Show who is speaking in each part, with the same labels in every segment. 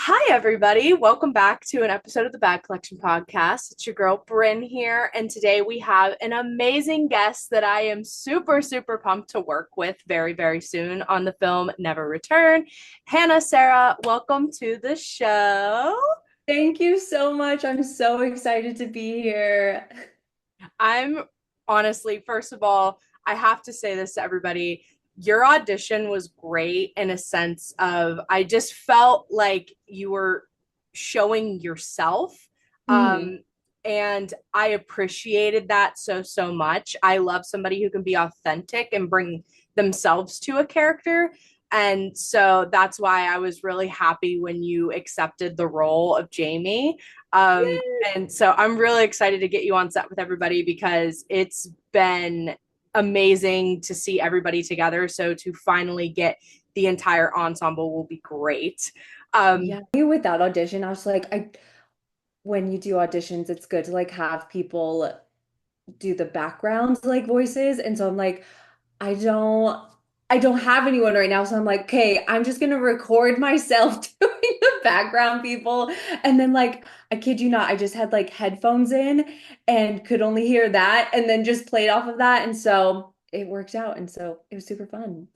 Speaker 1: Hi, everybody. Welcome back to an episode of the Bag Collection Podcast. It's your girl, Bryn, here. And today we have an amazing guest that I am super, super pumped to work with very, very soon on the film Never Return. HannahSarah, welcome to the show.
Speaker 2: Thank you so much. I'm so excited to be here.
Speaker 1: I'm honestly, first of all, I have to say this to everybody. Your audition was great in a sense of I just felt like you were showing yourself.
Speaker 2: Mhm.
Speaker 1: Um, and I appreciated that so, so much. I love somebody who can be authentic and bring themselves to a character. And so that's why I was really happy when you accepted the role of Jamie. Um,
Speaker 2: Yay.
Speaker 1: and so I'm really excited to get you on set with everybody because it's been amazing to see everybody together. So to finally get the entire ensemble will be great.
Speaker 2: Yeah. With that audition, I was like, when you do auditions, it's good to like have people do the background like voices. And so I'm like, I don't I don't have anyone right now. So I'm like, okay, I'm just gonna record myself doing the background people. And then like, I kid you not, I just had like headphones in and could only hear that and then just played off of that. And so it worked out. And so it was super fun.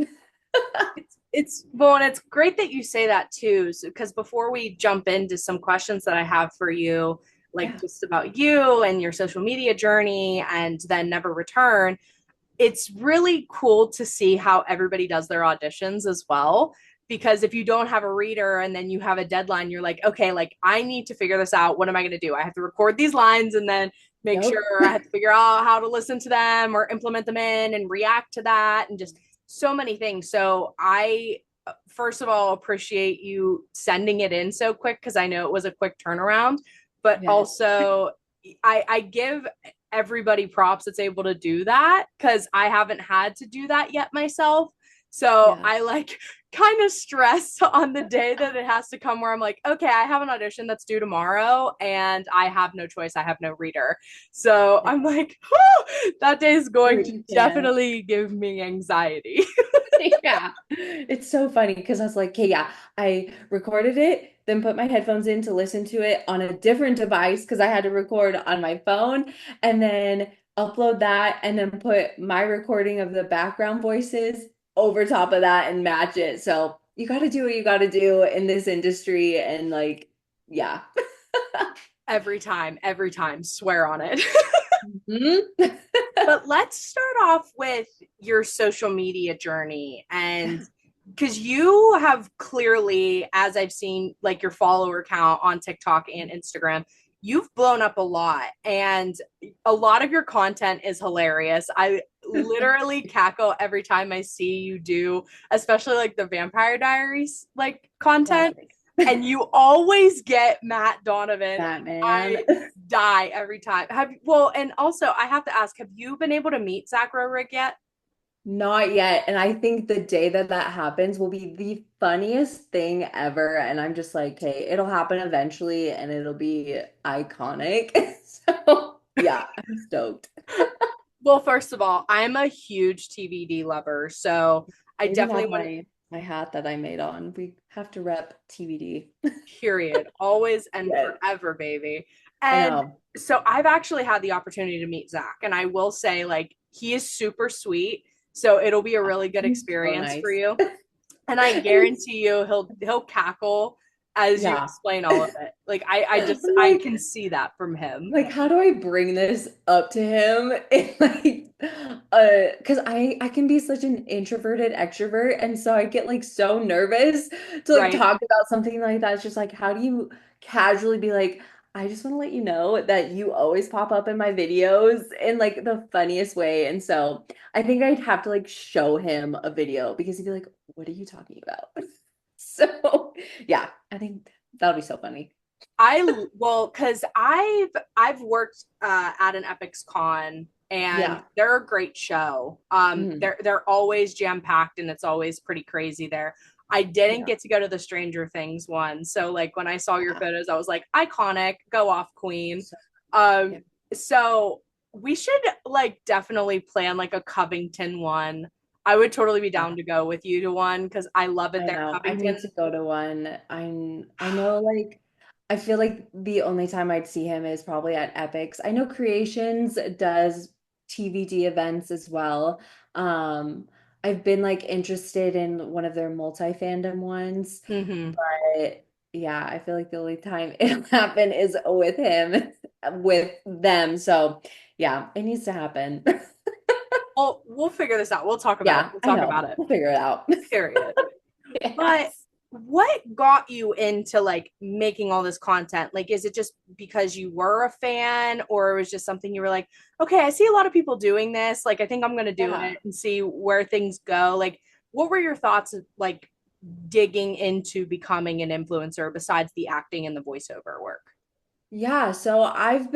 Speaker 1: It's well, and it's great that you say that too, because before we jump into some questions that I have for you, like
Speaker 2: Yeah.
Speaker 1: just about you and your social media journey, and then Never Return, it's really cool to see how everybody does their auditions as well. Because if you don't have a reader and then you have a deadline, you're like, okay, like I need to figure this out. What am I going to do? I have to record these lines and then make
Speaker 2: Yep.
Speaker 1: sure I have to figure out how to listen to them or implement them in and react to that and just so many things. So I, first of all, appreciate you sending it in so quick because I know it was a quick turnaround, but
Speaker 2: Yes.
Speaker 1: also I give everybody props that's able to do that because I haven't had to do that yet myself. So
Speaker 2: Yeah.
Speaker 1: I like kind of stress on the day that it has to come where I'm like, okay, I have an audition that's due tomorrow and I have no choice. I have no reader. So
Speaker 2: Yeah.
Speaker 1: I'm like, that day is going to
Speaker 2: You can.
Speaker 1: definitely give me anxiety.
Speaker 2: Yeah. It's so funny because I was like, okay, yeah, I recorded it, then put my headphones in to listen to it on a different device because I had to record on my phone and then upload that and then put my recording of the background voices over top of that and match it. So you got to do what you got to do in this industry. And like, yeah.
Speaker 1: Every time, swear on it.
Speaker 2: Mhm.
Speaker 1: But let's start off with your social media journey. And
Speaker 2: Yeah.
Speaker 1: because you have clearly, as I've seen, like your follower count on TikTok and Instagram, you've blown up a lot. And a lot of your content is hilarious. I literally cackle every time I see you do, especially like the Vampire Diaries like content.
Speaker 2: Classic.
Speaker 1: And you always get Matt Donovan.
Speaker 2: Batman.
Speaker 1: I die every time. Have well, and also I have to ask, have you been able to meet Zach Rorick yet?
Speaker 2: Not yet. And I think the day that that happens will be the funniest thing ever. And I'm just like, hey, it'll happen eventually and it'll be iconic. So, yeah, I'm stoked.
Speaker 1: Well, first of all, I'm a huge TVD lover, so I
Speaker 2: I even
Speaker 1: definitely
Speaker 2: have
Speaker 1: want to
Speaker 2: my hat that I made on. We have to rep TBD.
Speaker 1: period, always and
Speaker 2: Yes.
Speaker 1: forever, baby.
Speaker 2: I
Speaker 1: And
Speaker 2: know.
Speaker 1: so I've actually had the opportunity to meet Zach, and I will say, like, he is super sweet. So it'll be a really good
Speaker 2: He's so
Speaker 1: experience for
Speaker 2: nice.
Speaker 1: you. And I
Speaker 2: And he's,
Speaker 1: guarantee you he'll cackle as you
Speaker 2: yeah.
Speaker 1: explain all of it. Like I just
Speaker 2: I'm
Speaker 1: I
Speaker 2: like,
Speaker 1: can see that from him.
Speaker 2: how do I bring this up to him? And like, because I can be such an introverted extrovert, and so I get like so nervous to like
Speaker 1: Right.
Speaker 2: talk about something like that. It's just like, how do you casually be like, I just want to let you know that you always pop up in my videos in like the funniest way. And so I think I'd have to like show him a video because he'd be like, what are you talking about? So yeah, I think that'll be so funny.
Speaker 1: Because I've worked at an Epics Con and
Speaker 2: Yeah.
Speaker 1: they're a great show.
Speaker 2: Mhm.
Speaker 1: They're always jam packed and it's always pretty crazy there. I didn't
Speaker 2: Yeah.
Speaker 1: get to go to the Stranger Things one, so like when I saw your
Speaker 2: Yeah.
Speaker 1: photos, I was like, iconic, go off, Queen.
Speaker 2: So, yeah.
Speaker 1: So we should like definitely plan like a Covington one. I would totally be
Speaker 2: Yeah.
Speaker 1: down to go with you to one because I love it
Speaker 2: I
Speaker 1: there in
Speaker 2: know. I need
Speaker 1: Covington.
Speaker 2: to go to one. I know like I feel like the only time I'd see him is probably at Epics. I know Creations does TVD events as well. Um, I've been like interested in one of their multi-fandom ones,
Speaker 1: Hmm.
Speaker 2: but yeah, I feel like the only time it'll happen is with him, with them. So yeah, it needs to happen.
Speaker 1: Well, we'll figure this out. We'll talk about it.
Speaker 2: Yeah,
Speaker 1: We'll
Speaker 2: I
Speaker 1: talk about
Speaker 2: know.
Speaker 1: it.
Speaker 2: We'll figure it out.
Speaker 1: Period. But
Speaker 2: Yes.
Speaker 1: what got you into like making all this content? Like, is it just because you were a fan, or it was just something you were like, okay, I see a lot of people doing this. Like, I think I'm gonna do
Speaker 2: Yeah.
Speaker 1: it and see where things go. Like, what were your thoughts of like digging into becoming an influencer besides the acting and the voiceover work?
Speaker 2: Yeah, so I've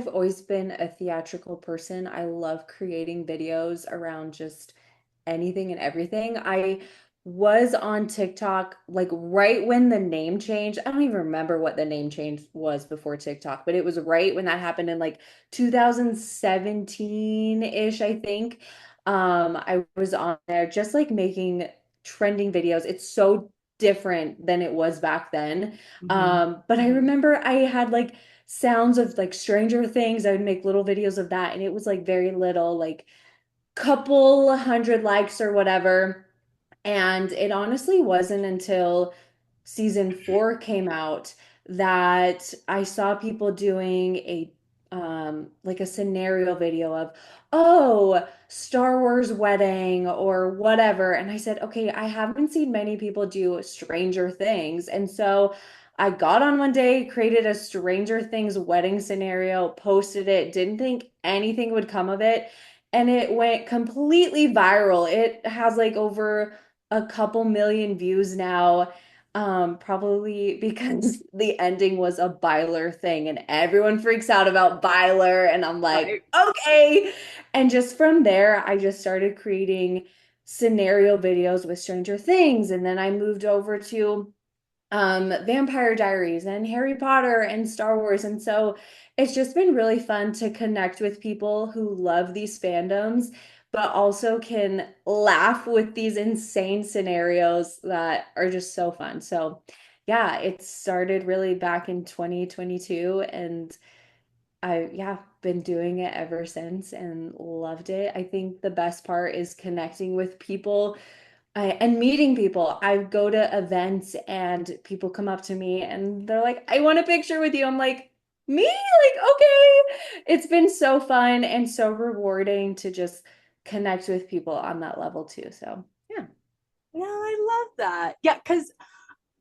Speaker 2: always been a theatrical person. I love creating videos around just anything and everything. I was on TikTok like right when the name changed. I don't even remember what the name change was before TikTok, but it was right when that happened in like 2017-ish, I think. I was on there just like making trending videos. It's so different than it was back then.
Speaker 1: Mm-hmm.
Speaker 2: But I remember I had like sounds of like Stranger Things. I would make little videos of that, and it was like very little, like couple hundred likes or whatever. And it honestly wasn't until season 4 came out that I saw people doing a like a scenario video of, oh, Star Wars wedding or whatever. And I said, okay, I haven't seen many people do Stranger Things. And so I got on one day, created a Stranger Things wedding scenario, posted it, didn't think anything would come of it. And it went completely viral. It has like over a couple million views now, probably because the ending was a Byler thing and everyone freaks out about Byler. And I'm like,
Speaker 1: Right.
Speaker 2: okay. And just from there, I just started creating scenario videos with Stranger Things. And then I moved over to Vampire Diaries and Harry Potter and Star Wars. And so it's just been really fun to connect with people who love these fandoms, but also can laugh with these insane scenarios that are just so fun. So yeah, it started really back in 2022 and yeah, been doing it ever since and loved it. I think the best part is connecting with people and meeting people. I go to events and people come up to me and they're like, I want a picture with you. I'm like, me? Like, okay. It's been so fun and so rewarding to just connect with people on that level too. So, yeah.
Speaker 1: No, I love that. Yeah, because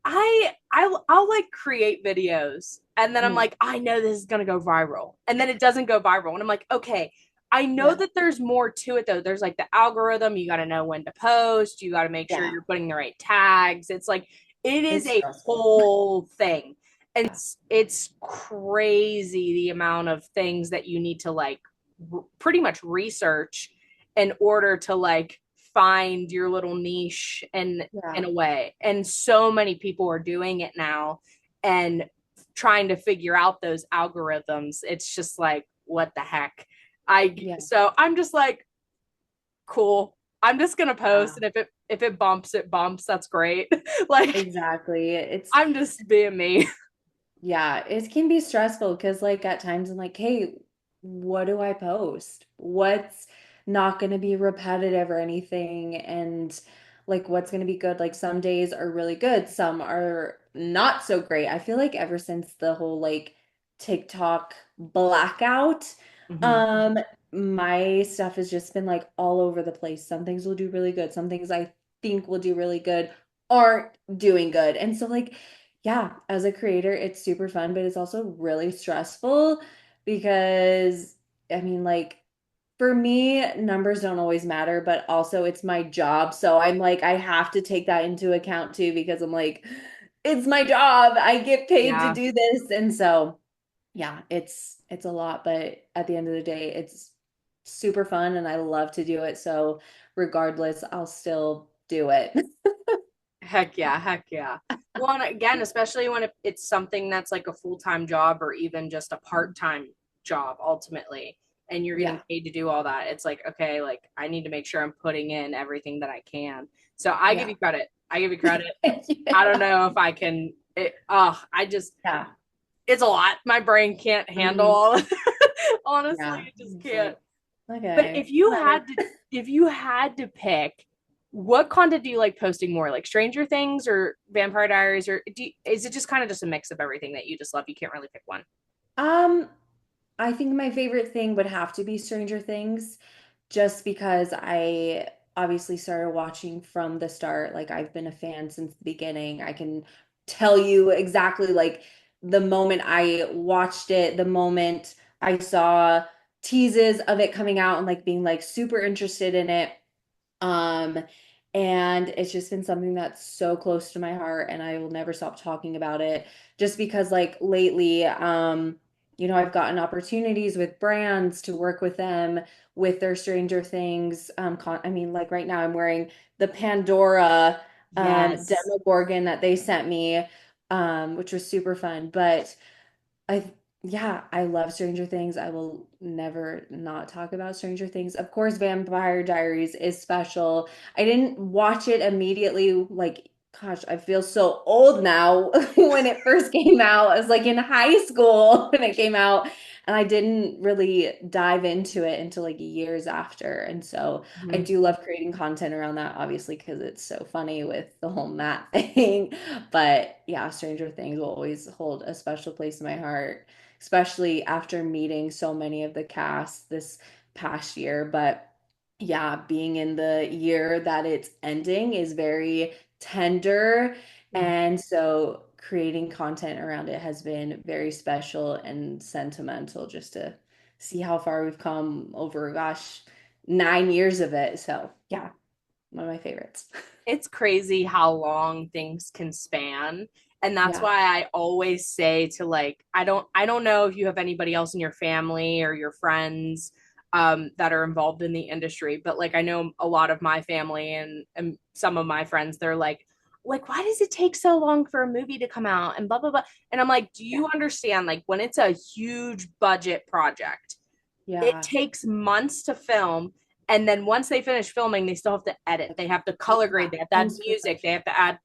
Speaker 1: I'll like create videos and then I'm
Speaker 2: Mm,
Speaker 1: like, I know this is gonna go viral. And then it doesn't go viral. And I'm like, okay, I know
Speaker 2: yeah.
Speaker 1: that there's more to it though. There's like the algorithm, you gotta know when to post, you gotta make sure
Speaker 2: Yeah.
Speaker 1: you're putting the right tags. It's like it is
Speaker 2: It's
Speaker 1: a
Speaker 2: stressful.
Speaker 1: whole thing. And
Speaker 2: Yeah.
Speaker 1: it's crazy the amount of things that you need to like pretty much research in order to like find your little niche and in
Speaker 2: Yeah.
Speaker 1: a way. And so many people are doing it now and trying to figure out those algorithms. It's just like, what the heck?
Speaker 2: Yeah.
Speaker 1: So I'm just like, cool. I'm just gonna
Speaker 2: Yeah.
Speaker 1: post, and if it bumps, it bumps. That's great. Like
Speaker 2: Exactly. It's
Speaker 1: I'm just being me.
Speaker 2: Yeah, it can be stressful because, like, at times I'm like, hey, what do I post? What's not going to be repetitive or anything? And, like, what's going to be good? Like, some days are really good, some are not so great. I feel like ever since the whole, like, TikTok blackout,
Speaker 1: Mhm.
Speaker 2: um, my stuff has just been, like, all over the place. Some things will do really good, some things I think will do really good aren't doing good. And so, like, yeah, as a creator, it's super fun, but it's also really stressful because I mean, like, for me, numbers don't always matter, but also it's my job. So I'm like, I have to take that into account too, because I'm like, it's my job. I get paid to
Speaker 1: Yeah.
Speaker 2: do this. And so, yeah, it's a lot, but at the end of the day, it's super fun and I love to do it. So regardless, I'll still do it.
Speaker 1: Heck yeah, heck yeah. Well, and again, especially when it's something that's like a full-time job or even just a part-time job ultimately. and you're getting
Speaker 2: Yeah.
Speaker 1: paid to do all that, it's like, okay, like I need to make sure I'm putting in everything that I can. So I give
Speaker 2: Yeah.
Speaker 1: you credit. I give you credit. I don't
Speaker 2: Yeah.
Speaker 1: know if I can I just
Speaker 2: Yeah.
Speaker 1: it's a lot. My brain can't handle
Speaker 2: Mhm.
Speaker 1: all. Honestly,
Speaker 2: Yeah.
Speaker 1: it just
Speaker 2: It's
Speaker 1: can't.
Speaker 2: like,
Speaker 1: But
Speaker 2: okay.
Speaker 1: if you had to pick, what content do you like posting more? Like Stranger Things or Vampire Diaries, or is it just kind of just a mix of everything that you just love? You can't really pick one.
Speaker 2: Um, I think my favorite thing would have to be Stranger Things, just because I obviously started watching from the start. Like I've been a fan since the beginning. I can tell you exactly like the moment I watched it, the moment I saw teases of it coming out and like being like super interested in it. Um, and it's just been something that's so close to my heart, and I will never stop talking about it just because like lately, I've gotten opportunities with brands to work with them with their Stranger Things. I mean, like right now I'm wearing the Pandora
Speaker 1: Yes.
Speaker 2: Demogorgon that they sent me, which was super fun. But I yeah, I love Stranger Things. I will never not talk about Stranger Things. Of course, Vampire Diaries is special. I didn't watch it immediately, like, gosh, I feel so old now when it first came out. I was like in high school when it came out, and I didn't really dive into it until like years after. And so I
Speaker 1: Mhm.
Speaker 2: do love creating content around that, obviously, because it's so funny with the whole Matt thing. But yeah, Stranger Things will always hold a special place in my heart, especially after meeting so many of the cast this past year. But yeah, being in the year that it's ending is very tender. And so creating content around it has been very special and sentimental just to see how far we've come over, gosh, 9 years of it. So yeah, one of my favorites.
Speaker 1: It's crazy how long things can span. And that's
Speaker 2: Yeah.
Speaker 1: why I always say to like, I don't know if you have anybody else in your family or your friends that are involved in the industry, but like I know a lot of my family and some of my friends, they're like, why does it take so long for a movie to come out and blah blah blah. And I'm like, do
Speaker 2: Yeah.
Speaker 1: you understand like when it's a huge budget project, it
Speaker 2: Yeah.
Speaker 1: takes months to film, and then once they finish filming they still have to edit, they have to color grade,
Speaker 2: Yeah.
Speaker 1: they have to add
Speaker 2: Post
Speaker 1: music, they
Speaker 2: production.
Speaker 1: have to add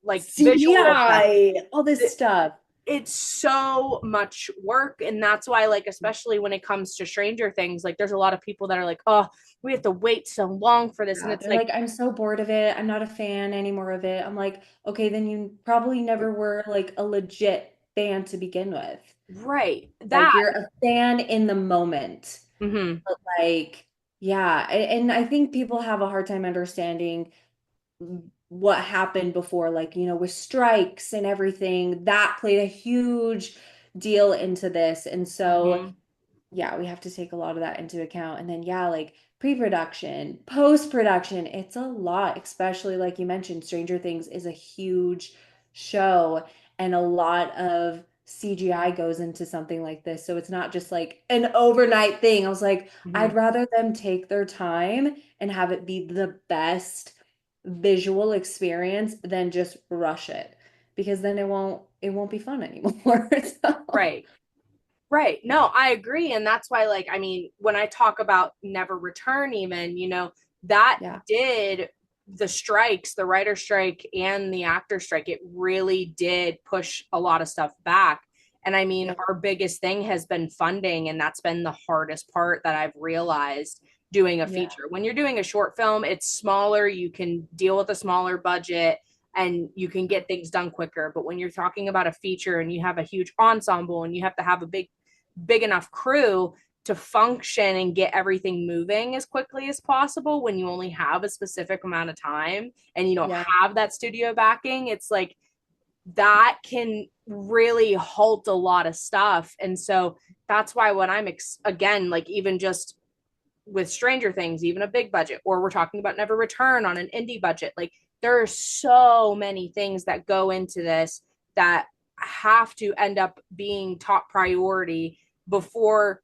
Speaker 1: like visual effects.
Speaker 2: CGI, all this stuff.
Speaker 1: It's so much work, and that's why like especially when it comes to Stranger Things, like there's a lot of people that are like, oh, we have to wait so long for this, and
Speaker 2: Yeah,
Speaker 1: it's
Speaker 2: they're
Speaker 1: like,
Speaker 2: like, I'm so bored of it. I'm not a fan anymore of it. I'm like, okay, then you probably never were like a legit fan to begin with.
Speaker 1: right,
Speaker 2: Like
Speaker 1: that.
Speaker 2: you're a fan in the moment.
Speaker 1: Mm-hmm.
Speaker 2: But like, yeah, and I think people have a hard time understanding what happened before, like, with strikes and everything, that played a huge deal into this. And so
Speaker 1: Mm-hmm.
Speaker 2: yeah, we have to take a lot of that into account. And then, yeah, like pre-production, post-production, it's a lot, especially like you mentioned, Stranger Things is a huge show and a lot of CGI goes into something like this. So it's not just like an overnight thing. I was like,
Speaker 1: Mm-hmm.
Speaker 2: I'd rather them take their time and have it be the best visual experience than just rush it because then it won't be fun anymore. So,
Speaker 1: Right. Right. No, I agree. And that's why, like, I mean, when I talk about Never Return, even, that
Speaker 2: yeah,
Speaker 1: did the strikes, the writer strike and the actor strike, it really did push a lot of stuff back. And I mean,
Speaker 2: yeah,
Speaker 1: our biggest thing has been funding, and that's been the hardest part that I've realized doing a
Speaker 2: yeah,
Speaker 1: feature. When you're doing a short film, it's smaller, you can deal with a smaller budget and you can get things done quicker. But when you're talking about a feature and you have a huge ensemble and you have to have a big enough crew to function and get everything moving as quickly as possible when you only have a specific amount of time and you don't
Speaker 2: yeah.
Speaker 1: have that studio backing, it's like that can really halt a lot of stuff. And so that's why when again, like even just with Stranger Things, even a big budget, or we're talking about Never Return on an indie budget, like there are so many things that go into this that have to end up being top priority before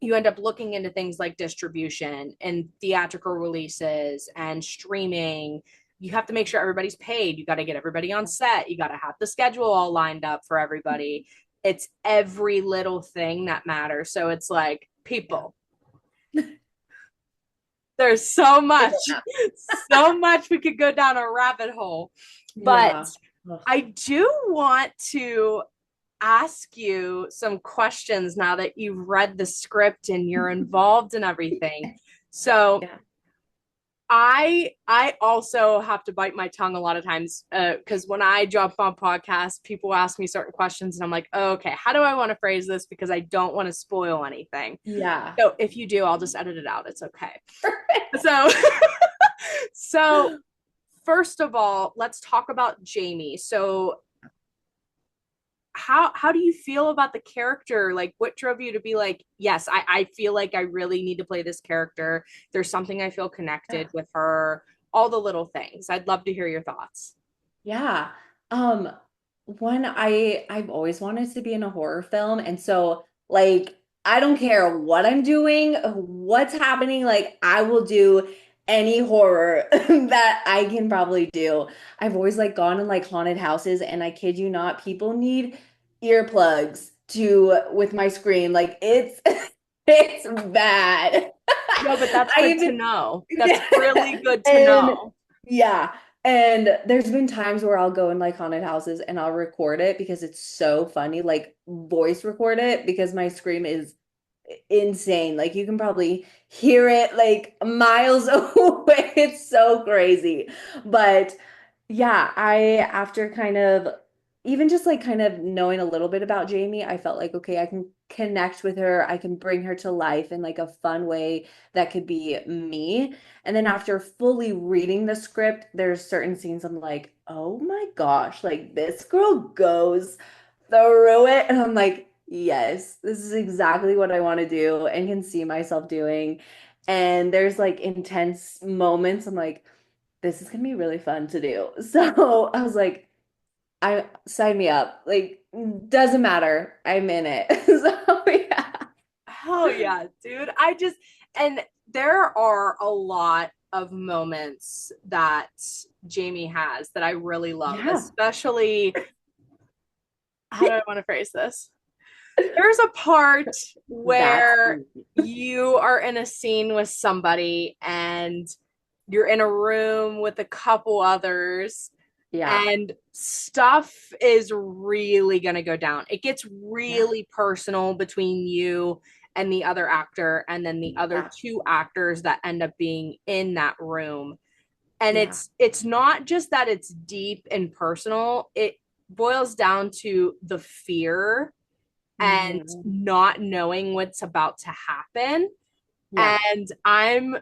Speaker 1: you end up looking into things like distribution and theatrical releases and streaming. You have to make sure everybody's paid. You got to get everybody on set. You got to have the schedule all lined up for everybody. It's every little thing that matters. So it's like
Speaker 2: Yeah.
Speaker 1: people. There's so much we could go down a rabbit hole. But
Speaker 2: Yeah. Ugh.
Speaker 1: I do want to ask you some questions now that you've read the script and you're involved in everything. So
Speaker 2: Yeah.
Speaker 1: I also have to bite my tongue a lot of times because when I jump on podcasts, people ask me certain questions and I'm like, oh, okay, how do I want to phrase this because I don't want to spoil anything.
Speaker 2: Yeah.
Speaker 1: So if you do, I'll just edit it out. It's okay. So so first of all, let's talk about Jamie. So how do you feel about the character? Like what drove you to be like, yes, I feel like I really need to play this character. There's something I feel
Speaker 2: Yeah.
Speaker 1: connected with her, all the little things. I'd love to hear your thoughts.
Speaker 2: Yeah. Um, One, I've always wanted to be in a horror film, and so like I don't care what I'm doing, what's happening, like I will do any horror that I can probably do. I've always like gone in like haunted houses, and I kid you not, people need earplugs to with my scream. Like it's it's bad.
Speaker 1: No, but that's
Speaker 2: I
Speaker 1: good to
Speaker 2: even
Speaker 1: know. That's really good to
Speaker 2: and
Speaker 1: know.
Speaker 2: yeah. And there's been times where I'll go in like haunted houses and I'll record it because it's so funny, like voice record it because my scream is insane. Like you can probably hear it like miles away. It's so crazy. But yeah, I after kind of even just like kind of knowing a little bit about Jamie, I felt like okay, I can connect with her. I can bring her to life in like a fun way that could be me. And then after fully reading the script, there's certain scenes I'm like, "Oh my gosh, like this girl goes through it." And I'm like, yes, this is exactly what I want to do and can see myself doing. And there's like intense moments. I'm like, this is gonna be really fun to do. So I was like, I sign me up. Like, doesn't matter. I'm in it. So yeah.
Speaker 1: Hell yeah, dude. And there are a lot of moments that Jamie has that I really love,
Speaker 2: Yeah.
Speaker 1: especially how do I want to phrase this? There's a part
Speaker 2: That's
Speaker 1: where you are in a scene with somebody and you're in a room with a couple others
Speaker 2: yeah.
Speaker 1: and stuff is really going to go down. It gets
Speaker 2: Yeah.
Speaker 1: really personal between you and the other actor and then the other
Speaker 2: Yeah.
Speaker 1: two actors that end up being in that room. And
Speaker 2: Yeah.
Speaker 1: it's not just that it's deep and personal. It boils down to the fear and
Speaker 2: Mhm.
Speaker 1: not knowing what's about to happen.
Speaker 2: Yeah.
Speaker 1: And I'm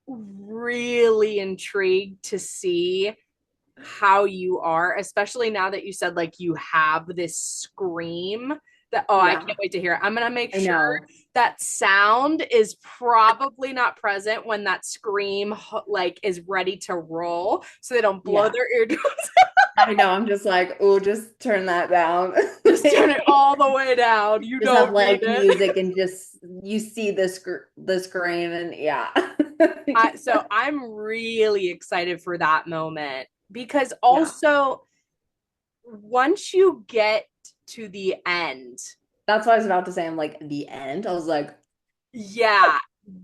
Speaker 1: really intrigued to see how you are, especially now that you said like you have this scream that, oh, I
Speaker 2: Yeah.
Speaker 1: can't wait to hear it. I'm gonna make
Speaker 2: I
Speaker 1: sure
Speaker 2: know.
Speaker 1: that sound is probably not present when that scream like is ready to roll so they don't blow
Speaker 2: Yeah.
Speaker 1: their eardrums.
Speaker 2: I know. I'm just like, oh, just turn that down.
Speaker 1: Just turn it all the way down. You
Speaker 2: Just have
Speaker 1: don't need
Speaker 2: like
Speaker 1: it.
Speaker 2: music and just you see the screen and yeah.
Speaker 1: So I'm really excited for that moment because
Speaker 2: Yeah.
Speaker 1: also once you get to the end,
Speaker 2: That's what I was about to say. I'm like the end. I was like,
Speaker 1: yeah,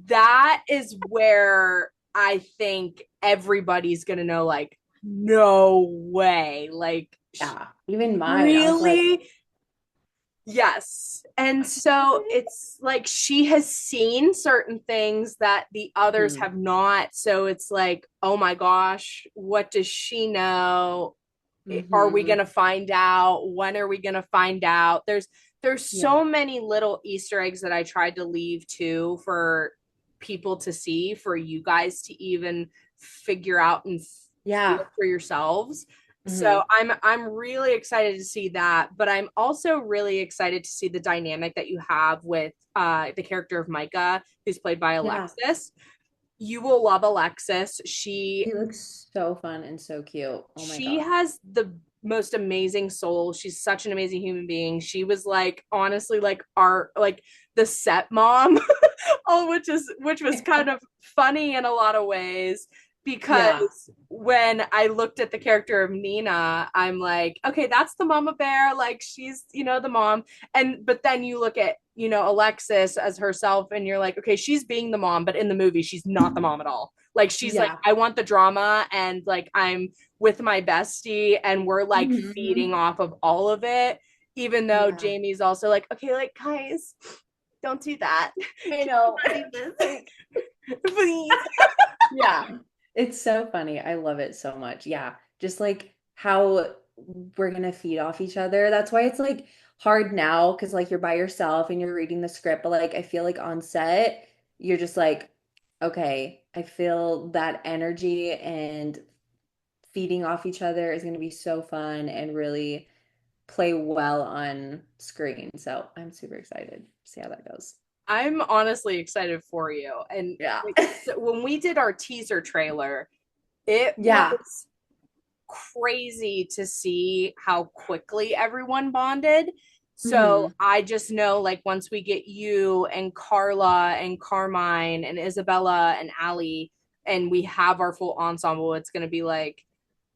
Speaker 1: that is where I think everybody's gonna know, like, no way. Like,
Speaker 2: yeah. Even mine. I was like,
Speaker 1: really? Yes. And so it's like she has seen certain things that the others
Speaker 2: hmm,
Speaker 1: have not. So it's like, oh my gosh, what does she know? Are we
Speaker 2: mm-hmm.
Speaker 1: going to find out? When are we going to find out? There's
Speaker 2: Yeah.
Speaker 1: so many little Easter eggs that I tried to leave too for people to see, for you guys to even figure out and feel
Speaker 2: Yeah.
Speaker 1: for yourselves. So
Speaker 2: Hmm.
Speaker 1: I'm really excited to see that, but I'm also really excited to see the dynamic that you have with the character of Micah, who's played by
Speaker 2: Yeah.
Speaker 1: Alexis. You will love Alexis.
Speaker 2: He looks so fun and so cute. Oh my
Speaker 1: She
Speaker 2: God.
Speaker 1: has the most amazing soul. She's such an amazing human being. She was like honestly like our like the set mom, oh, which was kind of funny in a lot of ways.
Speaker 2: Yeah.
Speaker 1: because when I looked at the character of Nina, I'm like, okay, that's the mama bear. Like she's, the mom. And but then you look at, Alexis as herself and you're like, okay, she's being the mom, but in the movie, she's not the mom at all. Like she's like,
Speaker 2: Yeah.
Speaker 1: I want the drama and like I'm with my bestie and we're like
Speaker 2: Hmm.
Speaker 1: feeding off of all of it. Even though
Speaker 2: Yeah.
Speaker 1: Jamie's also like, okay, like guys, don't do that.
Speaker 2: I
Speaker 1: Can we
Speaker 2: know.
Speaker 1: not do this? Please.
Speaker 2: Yeah. It's so funny. I love it so much. Yeah. Just like how we're gonna feed off each other. That's why it's like hard now because like you're by yourself and you're reading the script, but like I feel like on set, you're just like, okay, I feel that energy and feeding off each other is gonna be so fun and really play well on screen. So I'm super excited to see how that goes.
Speaker 1: I'm honestly excited for you. And
Speaker 2: Yeah.
Speaker 1: like, so when we did our teaser trailer, it
Speaker 2: Yeah.
Speaker 1: was crazy to see how quickly everyone bonded. So
Speaker 2: Hmm.
Speaker 1: I just know, like, once we get you and Carla and Carmine and Isabella and Allie, and we have our full ensemble, it's going to be like,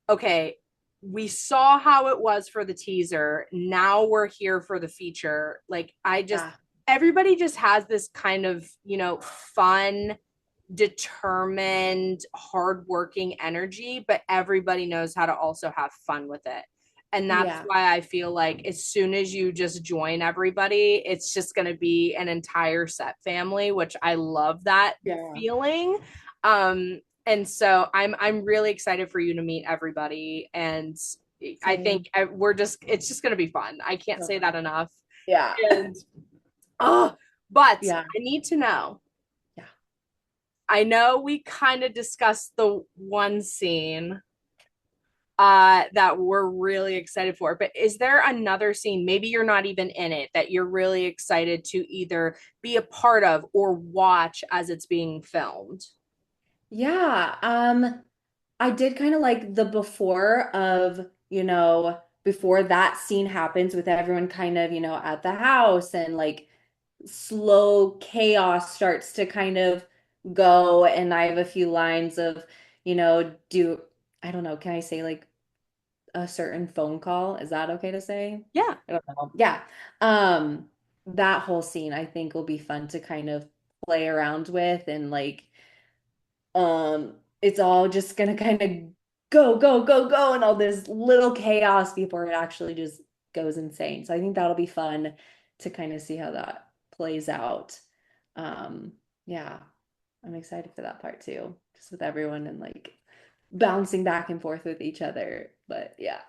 Speaker 1: okay, we saw how it was for the teaser. Now we're here for the feature. Like,
Speaker 2: Yeah.
Speaker 1: everybody just has this kind of, fun, determined, hardworking energy, but everybody knows how to also have fun with it. And that's
Speaker 2: Yeah.
Speaker 1: why I feel like as soon as you just join everybody, it's just going to be an entire set family, which I love that
Speaker 2: Yeah.
Speaker 1: feeling. And so I'm really excited for you to meet everybody, and I think
Speaker 2: Same.
Speaker 1: it's just going to be fun. I can't
Speaker 2: So
Speaker 1: say that
Speaker 2: fun.
Speaker 1: enough.
Speaker 2: Yeah.
Speaker 1: And oh, but
Speaker 2: Yeah.
Speaker 1: I need to know,
Speaker 2: Yeah.
Speaker 1: I know we kind of discussed the one scene that we're really excited for, but is there another scene, maybe you're not even in it, that you're really excited to either be a part of or watch as it's being filmed?
Speaker 2: Yeah. I did kind of like the before of, before that scene happens with everyone kind of, at the house and like slow chaos starts to kind of go. And I have a few lines of, I don't know, can I say like a certain phone call? Is that okay to say?
Speaker 1: Yeah.
Speaker 2: I don't know. Yeah. Um, that whole scene I think will be fun to kind of play around with and like it's all just gonna kind of go, go, go, go, and all this little chaos before it actually just goes insane. So I think that'll be fun to kind of see how that plays out. Um, yeah, I'm excited for that part too, just with everyone and like bouncing back and forth with each other. But yeah.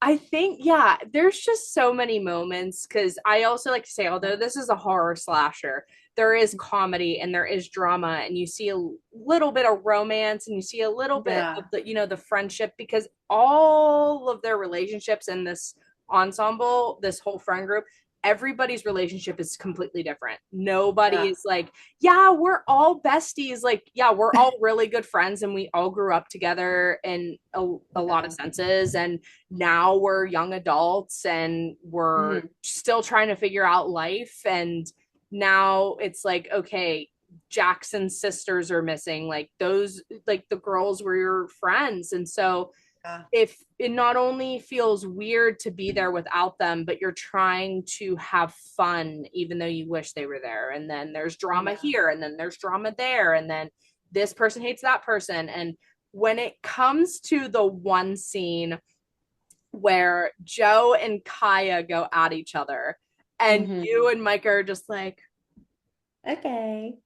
Speaker 1: I think, yeah, there's just so many moments because I also like to say, although this is a horror slasher, there is comedy and there is drama, and you see a little bit of romance and you see a little bit of
Speaker 2: Yeah.
Speaker 1: the friendship, because all of their relationships in this ensemble, this whole friend group, everybody's relationship is completely different. Nobody
Speaker 2: Yeah.
Speaker 1: is like, yeah, we're all besties. Like, yeah, we're all really good friends and we all grew up together in a lot of
Speaker 2: Yeah.
Speaker 1: senses. And now we're young adults and we're
Speaker 2: Mhm.
Speaker 1: still trying to figure out life. And now it's like, okay, Jackson's sisters are missing, like those, like the girls were your friends. And so
Speaker 2: Yeah.
Speaker 1: if it not only feels weird to be there without them, but you're trying to have fun even though you wish they were there, and then there's drama
Speaker 2: Yeah.
Speaker 1: here and then there's drama there, and then this person hates that person. And when it comes to the one scene where Joe and Kaya go at each other, and you
Speaker 2: Hmm.
Speaker 1: and Micah are just like,
Speaker 2: Okay.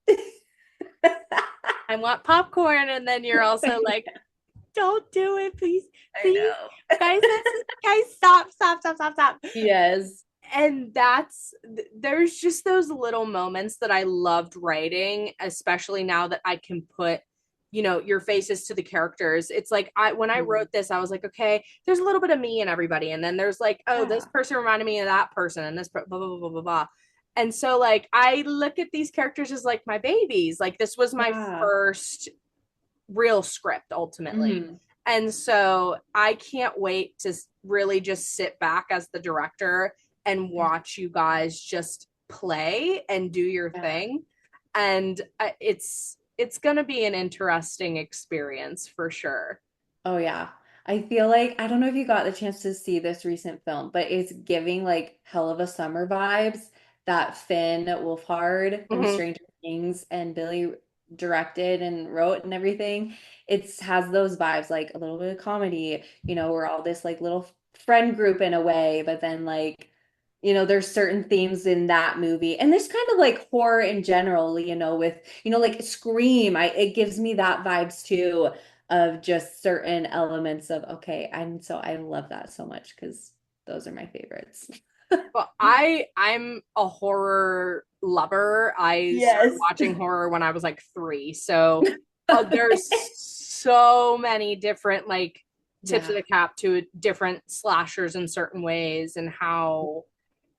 Speaker 1: I want popcorn, and then you're also like, don't do it, please,
Speaker 2: I
Speaker 1: please,
Speaker 2: know.
Speaker 1: guys, guys, stop, stop, stop, stop, stop.
Speaker 2: Yes.
Speaker 1: And there's just those little moments that I loved writing, especially now that I can put your faces to the characters. It's like when I wrote
Speaker 2: Mhm.
Speaker 1: this, I was like, okay, there's a little bit of me in everybody, and then there's like, oh, this
Speaker 2: Yeah.
Speaker 1: person reminded me of that person, and this blah blah blah blah blah blah. And so like I look at these characters as like my babies. Like this was my
Speaker 2: Yeah.
Speaker 1: first real script ultimately.
Speaker 2: Hmm.
Speaker 1: And so I can't wait to really just sit back as the director and watch you guys just play and do your
Speaker 2: Yeah.
Speaker 1: thing. And it's gonna be an interesting experience for sure.
Speaker 2: Oh yeah. I feel like I don't know if you got the chance to see this recent film, but it's giving like hell of a summer vibes that Finn Wolfhard from
Speaker 1: Mhm.
Speaker 2: Stranger Things and Billy directed and wrote and everything. It's has those vibes, like a little bit of comedy, we're all this like little friend group in a way, but then like there's certain themes in that movie. And there's kind of like horror in general, with like Scream. It gives me that vibes too of just certain elements of okay, I love that so much because those are my favorites.
Speaker 1: But I'm a horror lover. I started
Speaker 2: Yes.
Speaker 1: watching horror when I was like 3. So there's so many different like tips of
Speaker 2: Yeah.
Speaker 1: the cap to different slashers in certain ways and how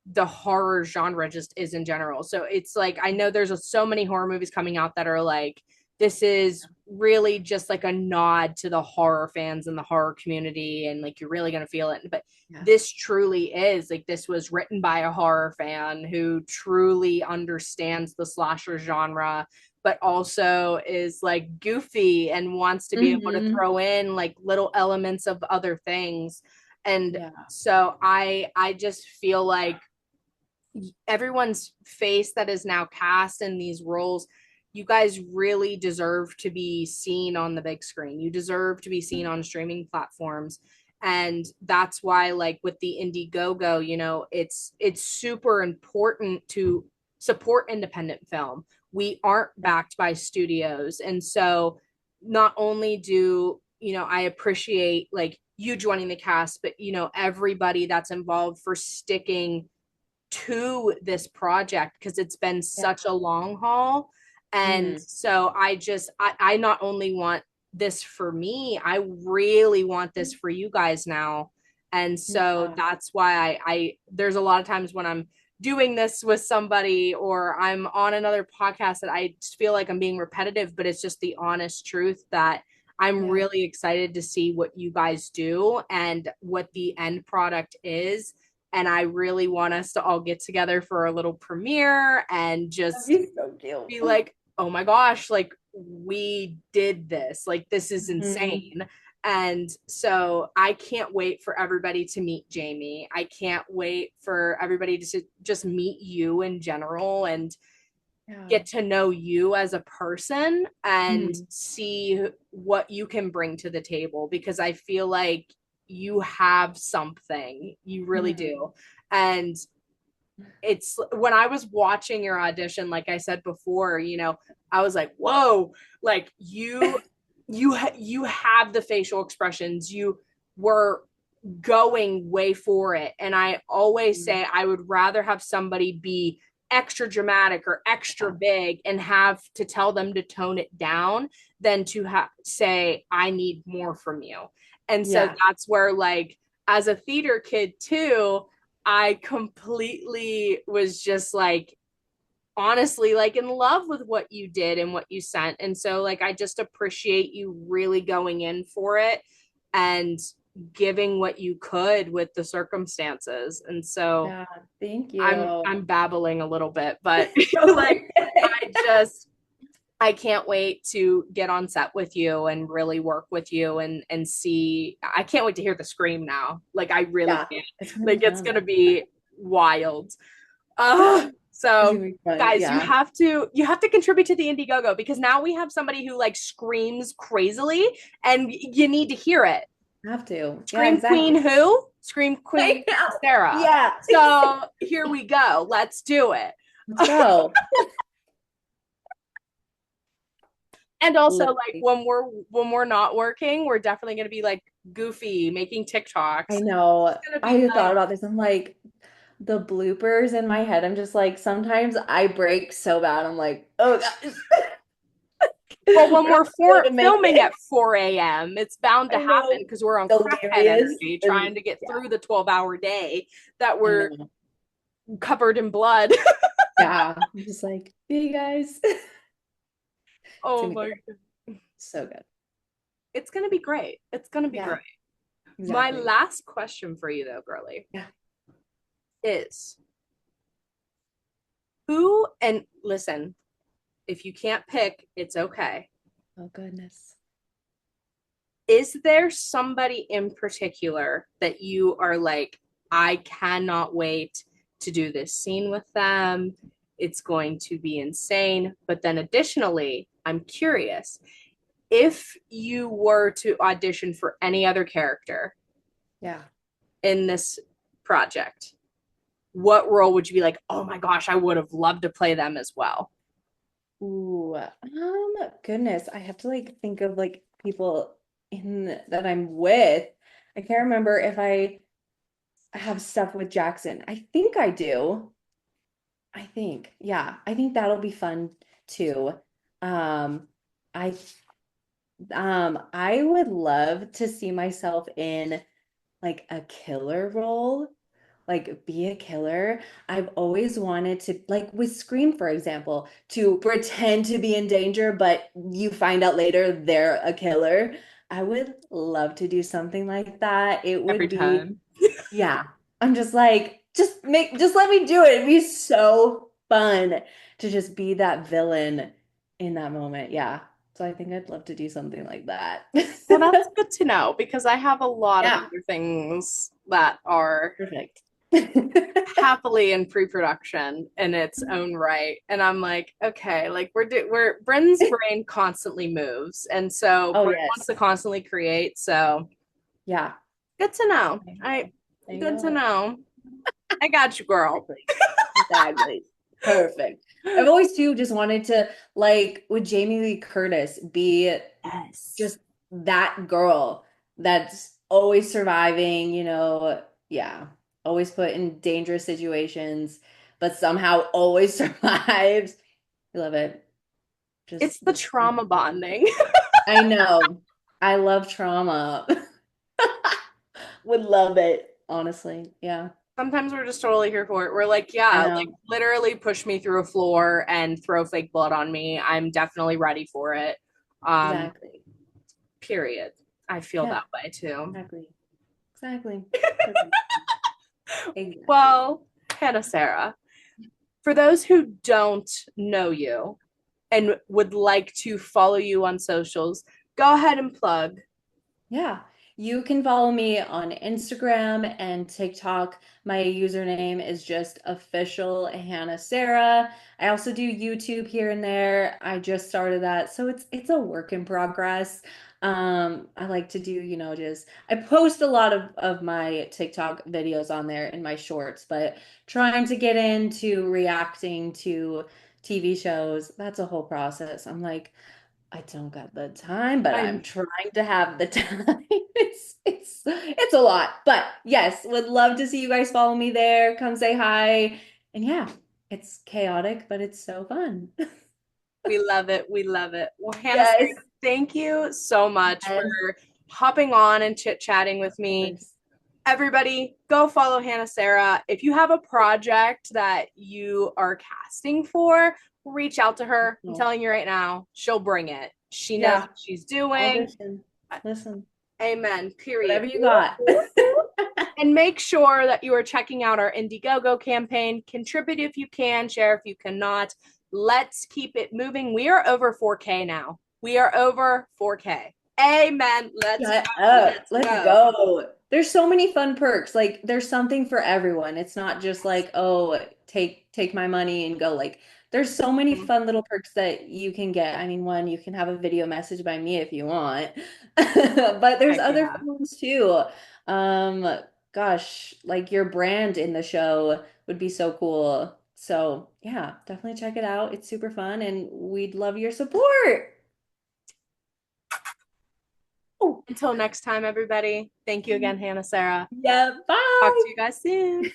Speaker 1: the horror genre just is in general. So it's like I know there's so many horror movies coming out that are like this is really just like a nod to the horror fans and the horror community and like you're really going to feel it. But
Speaker 2: Yeah.
Speaker 1: this truly is like this was written by a horror fan who truly understands the slasher genre but also is like goofy and wants to be able to
Speaker 2: Hmm.
Speaker 1: throw in like little elements of other things. And
Speaker 2: Yeah.
Speaker 1: so I just feel like everyone's face that is now cast in these roles, you guys really deserve to be seen on the big screen. You deserve to be seen on streaming platforms. And that's why like with the Indiegogo, it's super important to support independent film. We aren't backed by studios. And so not only do, I appreciate like you joining the cast, but everybody that's involved for sticking to this project because it's been
Speaker 2: Yeah.
Speaker 1: such a long haul. And
Speaker 2: Hmm.
Speaker 1: so I not only want this for me, I really want this for you guys now. And so
Speaker 2: Yeah.
Speaker 1: that's why I there's a lot of times when I'm doing this with somebody or I'm on another podcast that I just feel like I'm being repetitive, but it's just the honest truth that I'm
Speaker 2: Yeah.
Speaker 1: really excited to see what you guys do and what the end product is. And I really want us to all get together for a little premiere and
Speaker 2: That'd
Speaker 1: just
Speaker 2: be so cute.
Speaker 1: be like, oh my gosh, like we did this. Like this is
Speaker 2: Hmm.
Speaker 1: insane. And so I can't wait for everybody to meet Jamie. I can't wait for everybody to just meet you in general and
Speaker 2: Yeah.
Speaker 1: get to know you as a person and
Speaker 2: Hmm.
Speaker 1: see what you can bring to the table because I feel like you have something. You really
Speaker 2: Hmm.
Speaker 1: do. And it's when I was watching your audition, like I said before, I was like, whoa, like you have the facial expressions. You were going way for it. And I always say I would rather have somebody be extra dramatic or extra
Speaker 2: Yeah.
Speaker 1: big and have to tell them to tone it down than to say, I need more from you. And so
Speaker 2: Yeah.
Speaker 1: that's where, like, as a theater kid, too, I completely was just like, honestly like in love with what you did and what you sent. And so like I just appreciate you really going in for it and giving what you could with the circumstances. And so
Speaker 2: Yeah. Thank
Speaker 1: I'm
Speaker 2: you.
Speaker 1: I'm babbling a little bit, but
Speaker 2: Don't
Speaker 1: like
Speaker 2: worry.
Speaker 1: I just I can't wait to get on set with you and really work with you and see. I can't wait to hear the scream now. Like I really
Speaker 2: Yeah.
Speaker 1: can't.
Speaker 2: It's gonna be
Speaker 1: Like it's
Speaker 2: fun.
Speaker 1: gonna be wild.
Speaker 2: It's
Speaker 1: So
Speaker 2: gonna be fun.
Speaker 1: guys, you
Speaker 2: Yeah.
Speaker 1: have to contribute to the Indiegogo because now we have somebody who like screams crazily and you need to hear it.
Speaker 2: Have to. Yeah,
Speaker 1: Scream
Speaker 2: exactly.
Speaker 1: Queen who? Scream
Speaker 2: I
Speaker 1: Queen
Speaker 2: know.
Speaker 1: Sarah.
Speaker 2: Yeah.
Speaker 1: So here we go. Let's do it.
Speaker 2: Let's go.
Speaker 1: And also like
Speaker 2: Literally.
Speaker 1: when we're not working, we're definitely gonna be like goofy, making
Speaker 2: I
Speaker 1: TikToks.
Speaker 2: know.
Speaker 1: It's gonna be
Speaker 2: I thought
Speaker 1: nice.
Speaker 2: about this. I'm like, the bloopers in my head. I'm just like, sometimes I break so bad. I'm like, oh gosh.
Speaker 1: Well,
Speaker 2: We're
Speaker 1: when
Speaker 2: not
Speaker 1: we're
Speaker 2: going to make
Speaker 1: filming
Speaker 2: it.
Speaker 1: at 4 a.m., it's bound to
Speaker 2: I
Speaker 1: happen
Speaker 2: know.
Speaker 1: because we're on crackhead
Speaker 2: Delirious.
Speaker 1: energy
Speaker 2: And
Speaker 1: trying to get
Speaker 2: yeah,
Speaker 1: through the 12-hour day that
Speaker 2: I
Speaker 1: we're
Speaker 2: know.
Speaker 1: covered in blood.
Speaker 2: Yeah. I'm just like, hey guys. It's
Speaker 1: Oh
Speaker 2: gonna be
Speaker 1: my
Speaker 2: great.
Speaker 1: God.
Speaker 2: So good.
Speaker 1: It's going to be great. It's going to be
Speaker 2: Yeah,
Speaker 1: great. My
Speaker 2: exactly.
Speaker 1: last question for you, though, girly,
Speaker 2: Yeah.
Speaker 1: is who, and listen, If you can't pick, it's okay.
Speaker 2: Oh goodness.
Speaker 1: Is there somebody in particular that you are like, I cannot wait to do this scene with them? It's going to be insane. But then additionally, I'm curious if you were to audition for any other character
Speaker 2: Yeah.
Speaker 1: in this project, what role would you be like, oh my gosh, I would have loved to play them as well?
Speaker 2: Ooh, goodness. I have to like think of like people in that I'm with. I can't remember if I have stuff with Jackson. I think I do. I think, yeah, I think that'll be fun too. Um, I I would love to see myself in like a killer role, like be a killer. I've always wanted to, like with Scream, for example, to pretend to be in danger, but you find out later they're a killer. I would love to do something like that. It
Speaker 1: Every
Speaker 2: would be,
Speaker 1: time.
Speaker 2: yeah. I'm just like, just let me do it. It'd be so fun to just be that villain in that moment. Yeah. So I think I'd love to do something like that.
Speaker 1: Well, that's good to know because I have a lot of
Speaker 2: Yeah.
Speaker 1: other things that are
Speaker 2: Perfect.
Speaker 1: happily in pre-production in its own right. And I'm like, okay, like we're Bryn's brain constantly moves. And so
Speaker 2: Oh,
Speaker 1: Bryn wants
Speaker 2: yes.
Speaker 1: to constantly create. So
Speaker 2: Yeah.
Speaker 1: good to know.
Speaker 2: I
Speaker 1: I
Speaker 2: know. I
Speaker 1: good to
Speaker 2: know.
Speaker 1: know. I got you, girl.
Speaker 2: Exactly. Exactly. Perfect. I've always too just wanted to like with Jamie Lee Curtis be
Speaker 1: Yes.
Speaker 2: just that girl that's always surviving, you know, yeah, always put in dangerous situations, but somehow always survives. I love it.
Speaker 1: It's
Speaker 2: Just
Speaker 1: the
Speaker 2: this.
Speaker 1: trauma bonding.
Speaker 2: I know. I love trauma. Would love it, honestly. Yeah,
Speaker 1: Sometimes we're just totally here for it. We're like,
Speaker 2: I
Speaker 1: yeah, like
Speaker 2: know.
Speaker 1: literally push me through a floor and throw fake blood on me. I'm definitely ready for it. Um,
Speaker 2: Exactly.
Speaker 1: period. I feel
Speaker 2: Yeah,
Speaker 1: that way too.
Speaker 2: exactly. Exactly. Perfect. Exactly.
Speaker 1: Well, Hannah Sarah, for those who don't know you and would like to follow you on socials, go ahead and plug.
Speaker 2: Yeah. You can follow me on Instagram and TikTok. My username is just official Hannah Sarah. I also do YouTube here and there. I just started that, so it's a work in progress. I like to do, you know, just I post a lot of my TikTok videos on there in my shorts, but trying to get into reacting to TV shows, that's a whole process. I'm like, I don't got the time, but I'm
Speaker 1: I'm
Speaker 2: trying to have the time. It's a lot. But yes, would love to see you guys follow me there. Come say hi. And yeah, it's chaotic, but it's so fun.
Speaker 1: We love it. We love it. Well, Hannah,
Speaker 2: Yes.
Speaker 1: thank you so much for
Speaker 2: Yes,
Speaker 1: hopping on and chit chatting with
Speaker 2: of
Speaker 1: me.
Speaker 2: course.
Speaker 1: Everybody, go follow Hannah Sarah. If you have a project that you are casting for, reach out to her. I'm
Speaker 2: No.
Speaker 1: telling you right now, she'll bring it. She knows
Speaker 2: Yeah,
Speaker 1: what she's doing.
Speaker 2: audition. Listen,
Speaker 1: Amen. Period.
Speaker 2: whatever you got.
Speaker 1: And make sure that you are checking out our Indiegogo campaign. Contribute if you can, share if you cannot. Let's keep it moving. We are over 4K now. We are over 4K. Amen. Let's
Speaker 2: Shut
Speaker 1: go.
Speaker 2: up.
Speaker 1: Let's
Speaker 2: Let's
Speaker 1: go.
Speaker 2: go. There's so many fun perks. Like there's something for everyone. It's not just like, oh, take my money and go. Like there's so many fun little perks that you can get. I mean, one, you can have a video message by me if you want. But there's
Speaker 1: Heck
Speaker 2: other
Speaker 1: yeah.
Speaker 2: fun ones too. Um, gosh, like your brand in the show would be so cool. So, yeah, definitely check it out. It's super fun and we'd love your support. Oh,
Speaker 1: Until next time, everybody. Thank you again, Hannah Sarah.
Speaker 2: yeah,
Speaker 1: Talk
Speaker 2: bye.
Speaker 1: to you guys soon.